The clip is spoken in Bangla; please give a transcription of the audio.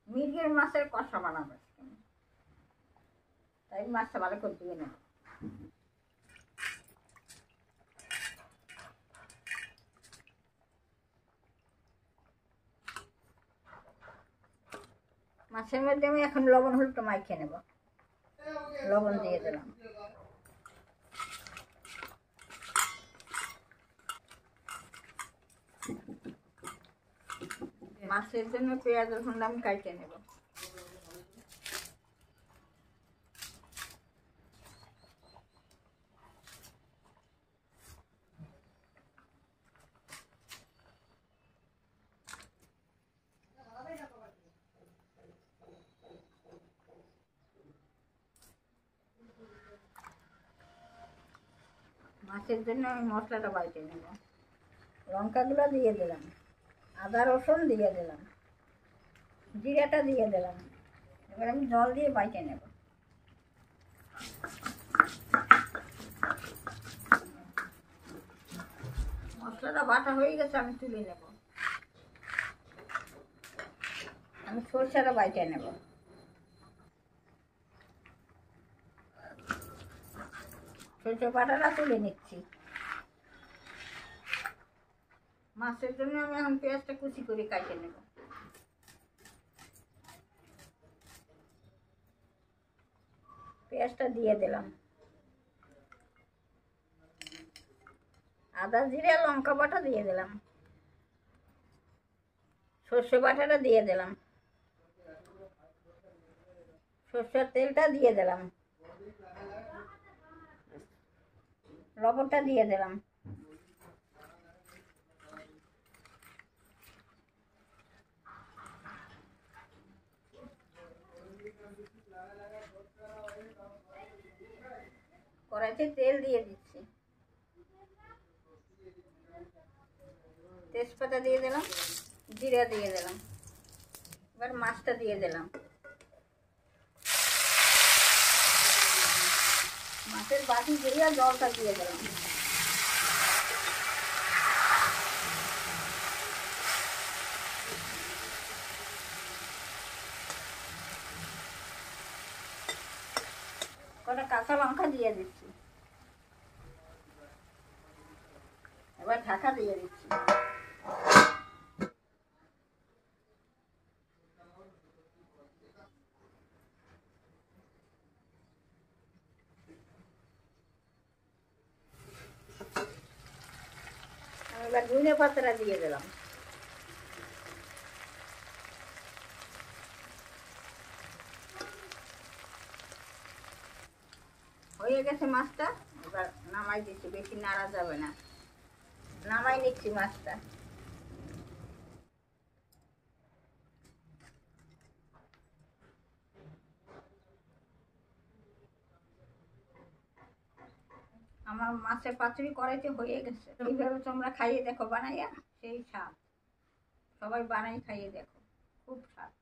মিরগেল মাছের কষা বানাবো, তাই মাছটা ভালো করে ধুয়ে নেব। মাছের মধ্যে আমি এখন লবণ হলুদটা মাখিয়ে নেব। লবণ দিয়ে দিলাম। মাছের জন্য পেঁয়াজ রসুন আমি কাটে নেব। মাছের জন্য আমি মশলাটা বাইটে নেব। লঙ্কাগুলো দিয়ে দিলাম, আদা রসুন দিয়ে দিলাম, জিরাটা দিয়ে দিলাম। এবার আমি জল দিয়ে বাইটে নেব। মশলাটা বাটা হয়ে গেছে, আমি তুলে নেব। আমি সরষেটা বাইটে নেব। সরষে বাটাটা তুলে নিচ্ছি। মাছের জন্য আমি এখন পেঁয়াজটা কুচি করে কাটে নেব। পেঁয়াজটা দিয়ে দিলাম, আদা জিরা লঙ্কা বাটা দিয়ে দিলাম, সর্ষে বাটাটা দিয়ে দিলাম, সর্ষের তেলটা দিয়ে দিলাম, লবণটা দিয়ে দিলাম। কড়াইতে তেল দিয়ে দিচ্ছি, তেজপাতা দিয়ে দিলাম, জিরা দিয়ে দিলাম। এবার মাছটা দিয়ে দিলাম। মাছের বাটি দিয়ে জলটা দিয়ে দিলাম। কটা কাঁচা লঙ্কা দিয়ে দিচ্ছি। এবার ঢাকা দিয়ে দিচ্ছি। এবার ধনে পাতাটা দিয়ে দিলাম। হয়ে গেছে মাছটা, এবার নামাই দিচ্ছি, বেশি নাড়া যাবে না। নামাই নিচ্ছি মাছটা। আমার মাছের পাতুরি কড়াইতে হয়ে গেছে। এইভাবে তোমরা খাইয়ে দেখো বানাইয়া, সেই স্বাদ। সবাই বানাই খাইয়ে দেখো, খুব স্বাদ।